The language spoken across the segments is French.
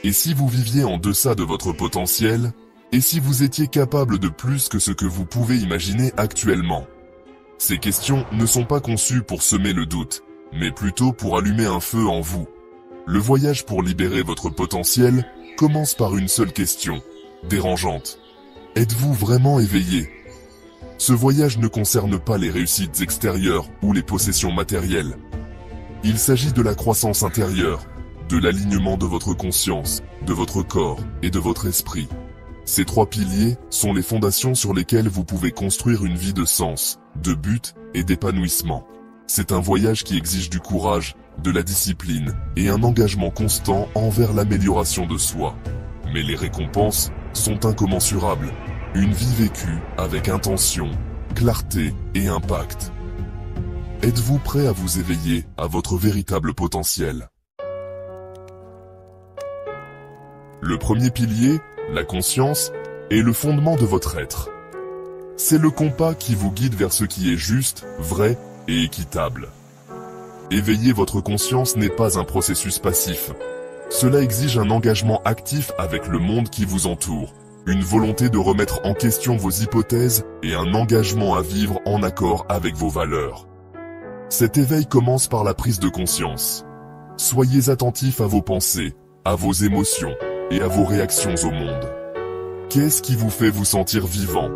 Et si vous viviez en deçà de votre potentiel? Et si vous étiez capable de plus que ce que vous pouvez imaginer actuellement? Ces questions ne sont pas conçues pour semer le doute, mais plutôt pour allumer un feu en vous. Le voyage pour libérer votre potentiel commence par une seule question, dérangeante. Êtes-vous vraiment éveillé? Ce voyage ne concerne pas les réussites extérieures ou les possessions matérielles. Il s'agit de la croissance intérieure, de l'alignement de votre conscience, de votre corps et de votre esprit. Ces trois piliers sont les fondations sur lesquelles vous pouvez construire une vie de sens, de but et d'épanouissement. C'est un voyage qui exige du courage, de la discipline et un engagement constant envers l'amélioration de soi. Mais les récompenses sont incommensurables. Une vie vécue avec intention, clarté et impact. Êtes-vous prêt à vous éveiller à votre véritable potentiel? Le premier pilier, la conscience, est le fondement de votre être. C'est le compas qui vous guide vers ce qui est juste, vrai et équitable. Éveiller votre conscience n'est pas un processus passif. Cela exige un engagement actif avec le monde qui vous entoure, une volonté de remettre en question vos hypothèses et un engagement à vivre en accord avec vos valeurs. Cet éveil commence par la prise de conscience. Soyez attentif à vos pensées, à vos émotions et à vos réactions au monde. Qu'est-ce qui vous fait vous sentir vivant?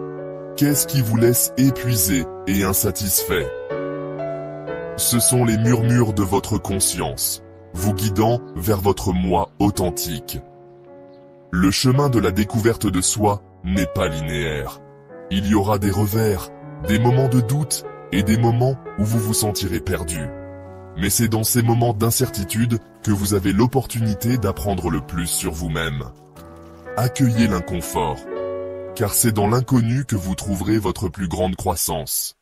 Qu'est-ce qui vous laisse épuisé et insatisfait? Ce sont les murmures de votre conscience, vous guidant vers votre moi authentique. Le chemin de la découverte de soi n'est pas linéaire. Il y aura des revers, des moments de doute et des moments où vous vous sentirez perdu. Mais c'est dans ces moments d'incertitude que vous avez l'opportunité d'apprendre le plus sur vous-même. Accueillez l'inconfort, car c'est dans l'inconnu que vous trouverez votre plus grande croissance.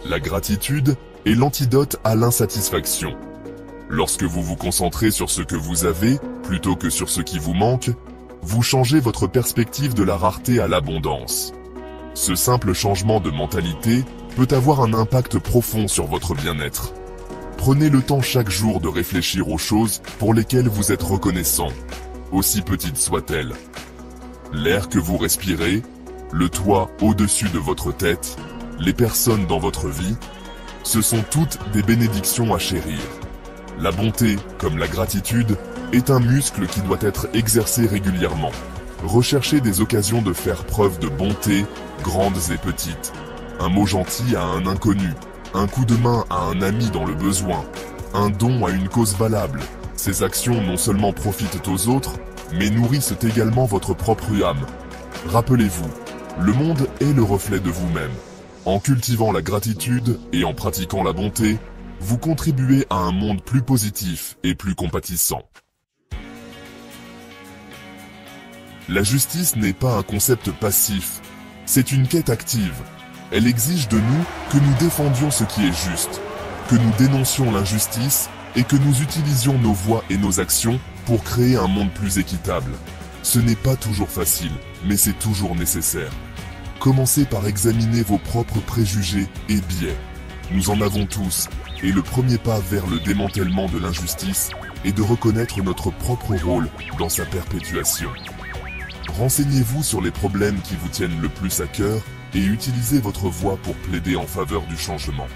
La gratitude est l'antidote à l'insatisfaction. Lorsque vous vous concentrez sur ce que vous avez, plutôt que sur ce qui vous manque, vous changez votre perspective de la rareté à l'abondance. Ce simple changement de mentalité peut avoir un impact profond sur votre bien-être. Prenez le temps chaque jour de réfléchir aux choses pour lesquelles vous êtes reconnaissant, aussi petites soient-elles. L'air que vous respirez, le toit au-dessus de votre tête, les personnes dans votre vie, ce sont toutes des bénédictions à chérir. La bonté, comme la gratitude, est un muscle qui doit être exercé régulièrement. Recherchez des occasions de faire preuve de bonté, grandes et petites. Un mot gentil à un inconnu, un coup de main à un ami dans le besoin, un don à une cause valable. Ces actions non seulement profitent aux autres, mais nourrissent également votre propre âme. Rappelez-vous, le monde est le reflet de vous-même. En cultivant la gratitude et en pratiquant la bonté, vous contribuez à un monde plus positif et plus compatissant. La justice n'est pas un concept passif, c'est une quête active. Elle exige de nous que nous défendions ce qui est juste, que nous dénoncions l'injustice et que nous utilisions nos voix et nos actions pour créer un monde plus équitable. Ce n'est pas toujours facile, mais c'est toujours nécessaire. Commencez par examiner vos propres préjugés et biais. Nous en avons tous, et le premier pas vers le démantèlement de l'injustice est de reconnaître notre propre rôle dans sa perpétuation. Renseignez-vous sur les problèmes qui vous tiennent le plus à cœur et utilisez votre voix pour plaider en faveur du changement.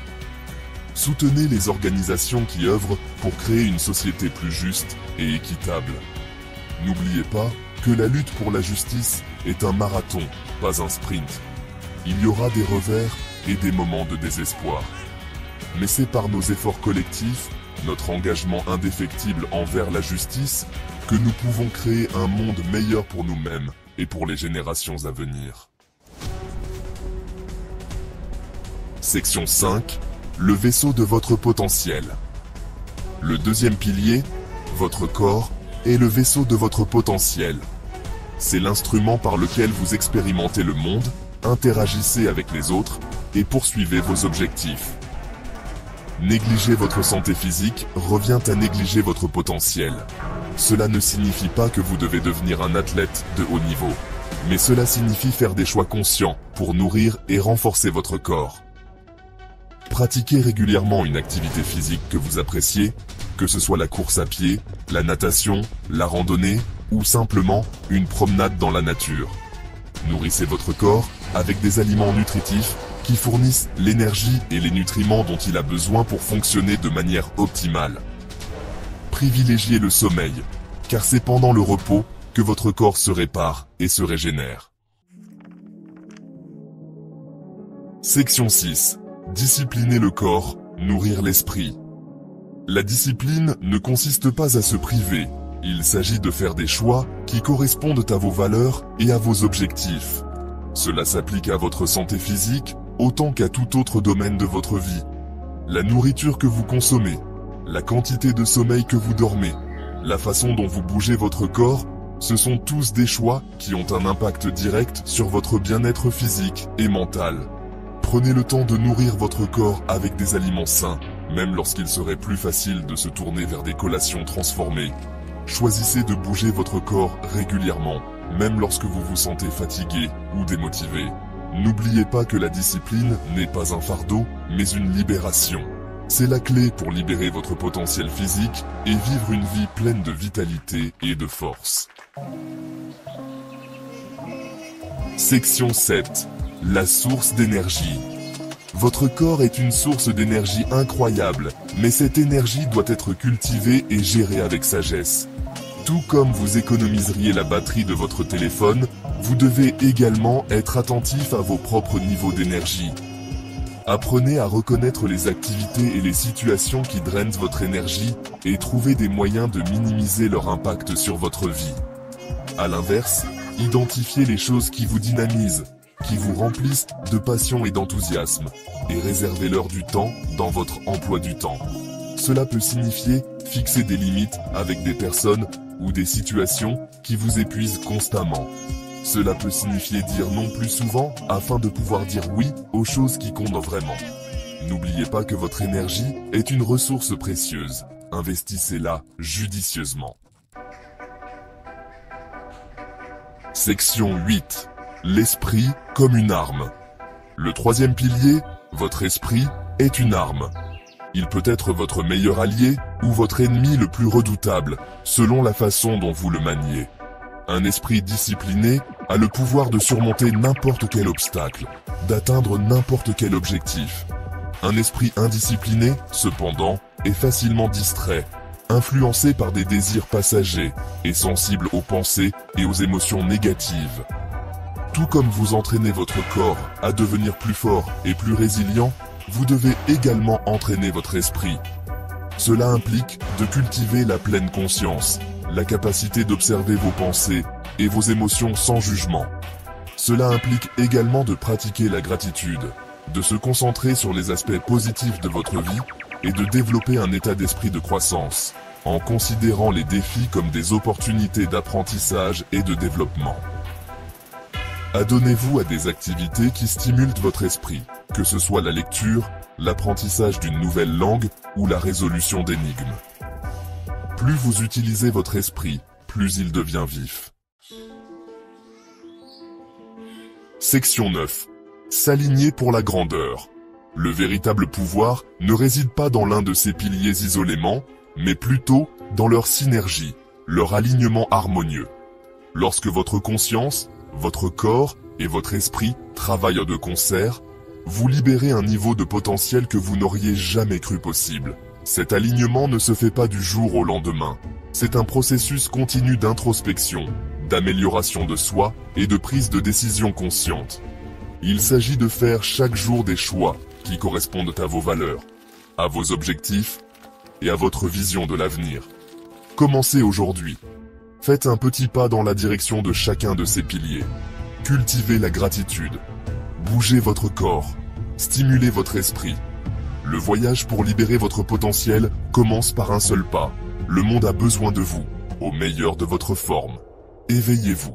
Soutenez les organisations qui œuvrent pour créer une société plus juste et équitable. N'oubliez pas que la lutte pour la justice est un marathon, pas un sprint. Il y aura des revers et des moments de désespoir. Mais c'est par nos efforts collectifs, notre engagement indéfectible envers la justice, que nous pouvons créer un monde meilleur pour nous-mêmes et pour les générations à venir. Section 5. Le vaisseau de votre potentiel. Le deuxième pilier, votre corps, est le vaisseau de votre potentiel. C'est l'instrument par lequel vous expérimentez le monde, interagissez avec les autres et poursuivez vos objectifs. Négliger votre santé physique revient à négliger votre potentiel. Cela ne signifie pas que vous devez devenir un athlète de haut niveau, mais cela signifie faire des choix conscients pour nourrir et renforcer votre corps. Pratiquez régulièrement une activité physique que vous appréciez, que ce soit la course à pied, la natation, la randonnée, ou simplement une promenade dans la nature. Nourrissez votre corps avec des aliments nutritifs qui fournissent l'énergie et les nutriments dont il a besoin pour fonctionner de manière optimale. Privilégiez le sommeil, car c'est pendant le repos que votre corps se répare et se régénère. Section 6. Discipliner le corps, nourrir l'esprit. La discipline ne consiste pas à se priver, il s'agit de faire des choix qui correspondent à vos valeurs et à vos objectifs. Cela s'applique à votre santé physique autant qu'à tout autre domaine de votre vie. La nourriture que vous consommez, la quantité de sommeil que vous dormez, la façon dont vous bougez votre corps, ce sont tous des choix qui ont un impact direct sur votre bien-être physique et mental. Prenez le temps de nourrir votre corps avec des aliments sains, même lorsqu'il serait plus facile de se tourner vers des collations transformées. Choisissez de bouger votre corps régulièrement, même lorsque vous vous sentez fatigué ou démotivé. N'oubliez pas que la discipline n'est pas un fardeau, mais une libération. C'est la clé pour libérer votre potentiel physique et vivre une vie pleine de vitalité et de force. Section 7. La source d'énergie. Votre corps est une source d'énergie incroyable, mais cette énergie doit être cultivée et gérée avec sagesse. Tout comme vous économiseriez la batterie de votre téléphone, vous devez également être attentif à vos propres niveaux d'énergie. Apprenez à reconnaître les activités et les situations qui drainent votre énergie et trouvez des moyens de minimiser leur impact sur votre vie. À l'inverse, identifiez les choses qui vous dynamisent, qui vous remplissent de passion et d'enthousiasme, et réservez-leur du temps dans votre emploi du temps. Cela peut signifier fixer des limites avec des personnes ou des situations qui vous épuisent constamment. Cela peut signifier dire non plus souvent afin de pouvoir dire oui aux choses qui comptent vraiment. N'oubliez pas que votre énergie est une ressource précieuse. Investissez-la judicieusement. Section 8. L'esprit comme une arme. Le troisième pilier, votre esprit, est une arme. Il peut être votre meilleur allié ou votre ennemi le plus redoutable, selon la façon dont vous le maniez. Un esprit discipliné a le pouvoir de surmonter n'importe quel obstacle, d'atteindre n'importe quel objectif. Un esprit indiscipliné, cependant, est facilement distrait, influencé par des désirs passagers et sensible aux pensées et aux émotions négatives. Tout comme vous entraînez votre corps à devenir plus fort et plus résilient, vous devez également entraîner votre esprit. Cela implique de cultiver la pleine conscience, la capacité d'observer vos pensées et vos émotions sans jugement. Cela implique également de pratiquer la gratitude, de se concentrer sur les aspects positifs de votre vie et de développer un état d'esprit de croissance, en considérant les défis comme des opportunités d'apprentissage et de développement. Adonnez-vous à des activités qui stimulent votre esprit, que ce soit la lecture, l'apprentissage d'une nouvelle langue ou la résolution d'énigmes. Plus vous utilisez votre esprit, plus il devient vif. Section 9. S'aligner pour la grandeur. Le véritable pouvoir ne réside pas dans l'un de ces piliers isolément, mais plutôt dans leur synergie, leur alignement harmonieux. Lorsque votre conscience, votre corps et votre esprit travaillent de concert, vous libérez un niveau de potentiel que vous n'auriez jamais cru possible. Cet alignement ne se fait pas du jour au lendemain. C'est un processus continu d'introspection, d'amélioration de soi et de prise de décision consciente. Il s'agit de faire chaque jour des choix qui correspondent à vos valeurs, à vos objectifs et à votre vision de l'avenir. Commencez aujourd'hui. Faites un petit pas dans la direction de chacun de ces piliers. Cultivez la gratitude. Bougez votre corps. Stimulez votre esprit. Le voyage pour libérer votre potentiel commence par un seul pas. Le monde a besoin de vous, au meilleur de votre forme. Éveillez-vous.